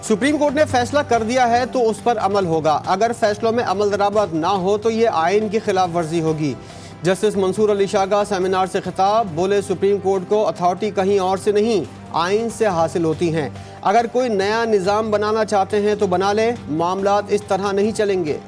Supreme court ने फैसला कर दिया है तो उस पर अमल होगा। अगर फैसलों में अमल दरामद ना हो तो ये आइन की खिलाफ वर्जी होगी। जस्टिस मंसूर अली शाह का सेमिनार से खिताब, बोले सुप्रीम कोर्ट को अथॉरिटी कहीं और से नहीं आइन से हासिल होती हैं। अगर कोई नया निज़ाम बनाना चाहते हैं तो बना ले, मामलात इस तरह नहीं चलेंगे।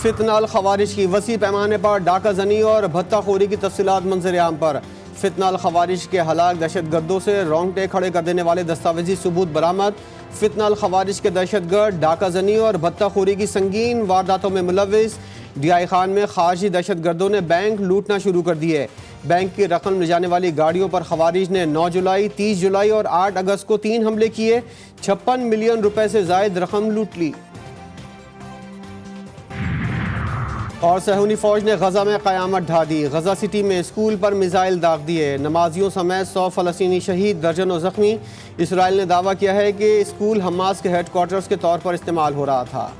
फितनाल खवारिज की वसी पैमाने पर डाका जनी और भत्ताखोरी की तफसीलात मंजर आम पर। फितनाल खवारिज के हलाक दहशतगर्दों से रोंगटे खड़े कर देने वाले दस्तावेजी सबूत बरामद। फितनाल खवारिज के दहशतगर्द डाका जनी और भत्ताखोरी की संगीन वारदातों में मुलविस। डीआई खान में खारजी दहशतगर्दों ने बैंक लूटना शुरू कर दिए। बैंक की रकम ले जाने वाली गाड़ियों पर खवारिज ने 9 जुलाई, 30 जुलाई और 8 अगस्त को 3 हमले किए। 56 मिलियन रुपए से जायद रकम लूट ली। और सहूनी फौज ने गजा में क़यामत ढा दी। गजा सिटी में स्कूल पर मिसाइल दाग दिए। नमाजियों समेत 100 फ़लस्तीनी शहीद, दर्जनों ज़ख्मी। इसराइल ने दावा किया है कि स्कूल हमास के हेडक्वार्टर्स के तौर पर इस्तेमाल हो रहा था।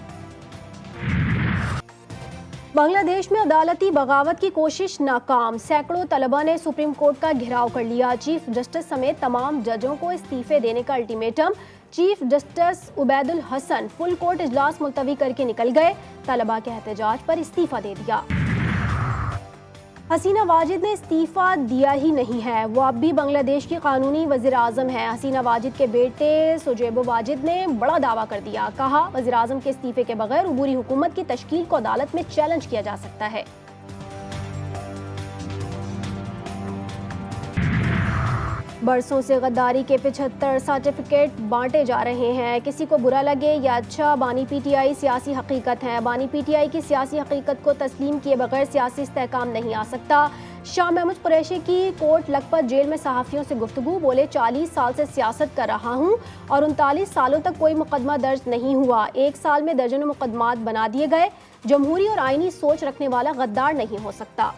बांग्लादेश में अदालती बगावत की कोशिश नाकाम, सैकड़ों तलबा ने सुप्रीम कोर्ट का घेराव कर लिया। चीफ जस्टिस समेत तमाम जजों को इस्तीफे देने का ultimatum. Chief justice Ubaidul Hasan full court इजलास मुलतवी करके निकल गए। तलबा के एहतजाज पर इस्तीफा दे दिया। हसीना वाजिद ने इस्तीफा दिया ही नहीं है, वो अब भी बांग्लादेश की कानूनी वज़ीर आज़म है। हसीना वाजिद के बेटे सुजैबो वाजिद ने बड़ा दावा कर दिया। कहा, वज़ीर आज़म के इस्तीफे के बगैर उबूरी हुकूमत की तश्कील को अदालत में चैलेंज किया जा सकता है। बरसों से गद्दारी के 75 सर्टिफिकेट बांटे जा रहे हैं। किसी को बुरा लगे या अच्छा, बानी पीटीआई सियासी हकीकत है। बानी पीटीआई की सियासी हकीकत को तस्लीम किए बगैर सियासी इस्तेहकाम नहीं आ सकता। शाह महमूद कुरैशी की कोट लखपत जेल में सहाफ़ियों से गुफ्तगू, बोले 40 साल से सियासत कर रहा हूँ और 39 सालों तक कोई मुकदमा दर्ज नहीं हुआ। 1 साल में दर्जनों मुकदमात बना दिए गए। जमहूरी और आईनी सोच रखने वाला गद्दार नहीं हो सकता।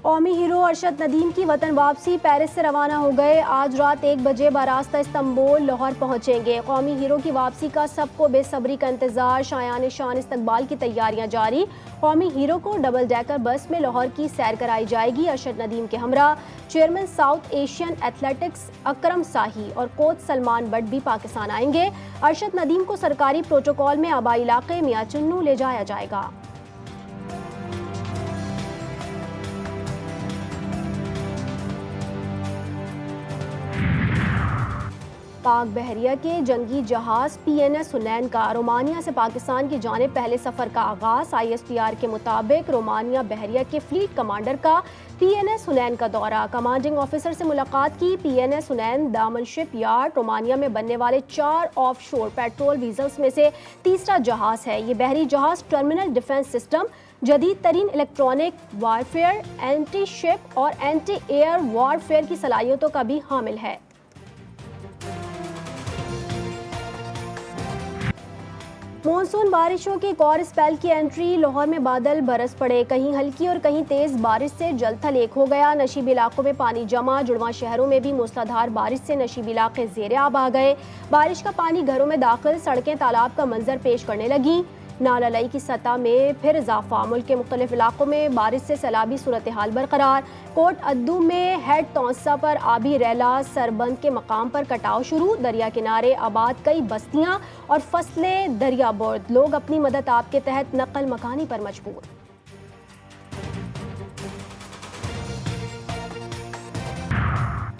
कौमी हीरो अरशद नदीम की वतन वापसी, पेरिस से रवाना हो गए। आज रात 1 बजे बारास्ता इस्तांबुल लाहौर पहुंचेंगे। कौमी हीरो की वापसी का सबको बेसब्री का इंतजार, शायान शान इस्तकबाल की तैयारियां जारी। कौमी हीरो को डबल डेकर बस में लाहौर की सैर कराई जाएगी। अरशद नदीम के हमरा चेयरमैन साउथ एशियन एथलेटिक्स अकरम शाही और कोच सलमान बट भी पाकिस्तान आएंगे। अरशद नदीम को सरकारी प्रोटोकॉल में आबाई इलाके मियां चुन्नू ले जाया जाएगा। पाक बहरिया के जंगी जहाज PNS हुनैन का रोमानिया से पाकिस्तान की जानिब पहले सफ़र का आगाज़। ISPR के मुताबिक रोमानिया बहरिया के फ्लीट कमांडर का PNS हुनैन का दौरा, कमांडिंग ऑफिसर से मुलाकात की। PNS हुनैन दामन शिप यार्ड रोमानिया में बनने वाले 4 ऑफशोर पेट्रोल वीजल्स में से तीसरा जहाज़ है। ये बहरी जहाज़ टर्मिनल डिफेंस सिस्टम, जदीद तरीन इलेक्ट्रॉनिक वारफेयर, एंटी शिप और एंटी एयर वारफेयर की सलाहियतों का भी हामिल है। मॉनसून बारिशों की एक और स्पेल की एंट्री, लाहौर में बादल बरस पड़े। कहीं हल्की और कहीं तेज बारिश से जलथल एक हो गया। नशीबी इलाकों में पानी जमा, जुड़वा शहरों में भी मूसलाधार बारिश से नशीबी इलाके ज़ेरे आब आ गए। बारिश का पानी घरों में दाखिल, सड़कें तालाब का मंजर पेश करने लगी। नाला लई की सतह में फिर इजाफा, मुल्क के मुख्तलिफ इलाकों में बारिश से सैलाबी सूरत हाल बरकरार। कोट अद्दू में हेड तौसा पर आबी रैला सरबंद के मकाम पर कटाव शुरू। दरिया किनारे आबाद कई बस्तियां और फसलें दरिया बोर्द, लोग अपनी मदद आप के तहत नकल मकानी पर मजबूर।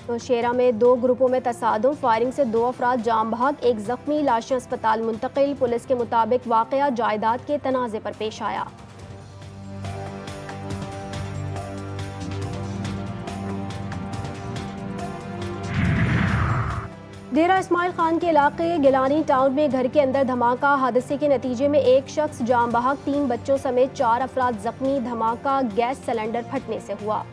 नौशेरा में 2 ग्रुपों में तसादुम, फायरिंग से 2 अफराद जाम बहक, 1 जख्मी, लाशें अस्पताल मुंतकिल। पुलिस के मुताबिक वाकया जायदाद के तनाज़े पर पेश आया। डेरा इस्माइल खान के इलाके गिलानी टाउन में घर के अंदर धमाका, हादसे के नतीजे में 1 शख्स जाम बहक, 3 बच्चों समेत 4 अफराद जख्मी। धमाका गैस सिलेंडर फटने से हुआ।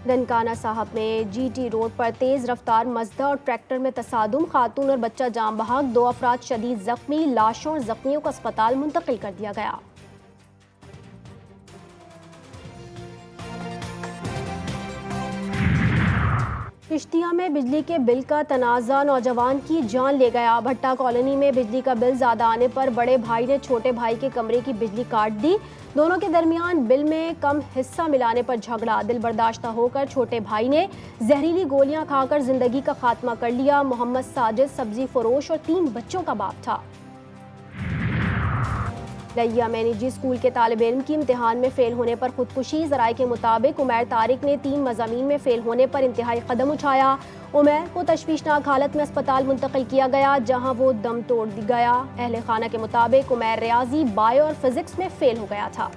ननकाना साहब में GT रोड पर तेज रफ्तार मजदा और ट्रैक्टर में तसादुम, खातून और बच्चा जाम बहक, 2 अफराद शदीद जख्मी। लाशों और जख्मियों को अस्पताल मुंतकिल कर दिया गया। चिश्तिया में बिजली के बिल का तनाज़ा नौजवान की जान ले गया। भट्टा कॉलोनी में बिजली का बिल ज़्यादा आने पर बड़े भाई ने छोटे भाई के कमरे की बिजली काट दी। दोनों के दरमियान बिल में कम हिस्सा मिलाने पर झगड़ा। दिल बर्दाश्त होकर छोटे भाई ने जहरीली गोलियां खाकर जिंदगी का खात्मा कर लिया। मोहम्मद साजिद सब्जी फरोश और 3 बच्चों का बाप था। रैया में निजी स्कूल के तालिब इल्म की इम्तिहान में फेल होने पर खुदकुशी। ज़राए के मुताबिक उमैर तारिक ने 3 मज़ामीन में फेल होने पर इंतहाई कदम उठाया। उमैर को तशवीशनाक हालत में अस्पताल मुंतकिल किया गया, जहां वो दम तोड़ गया। अहले खाना के मुताबिक उमैर रियाजी, बायो और फिजिक्स में फेल हो गया था।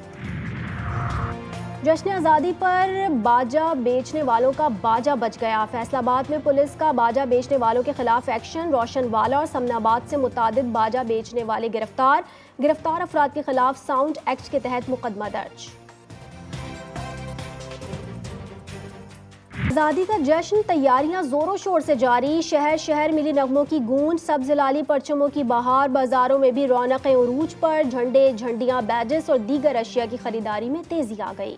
जश्न आज़ादी पर बाजा बेचने वालों का बाजा बच गया। फैसलाबाद में पुलिस का बाजा बेचने वालों के खिलाफ एक्शन। रोशनवाला और समनाबाद से मुतादिद बाजा बेचने वाले गिरफ्तार अफराद के खिलाफ साउंड एक्ट के तहत मुकदमा दर्ज। आज़ादी का जश्न, तैयारियां जोरों शोर से जारी। शहर शहर मिली नगमों की गूंज, सब्ज़ लाली परचमों की बहार। बाजारों में भी रौनकें उरूज पर। झंडे, झंडियां, बैजेस और दीगर अशिया की खरीदारी में तेजी आ गई।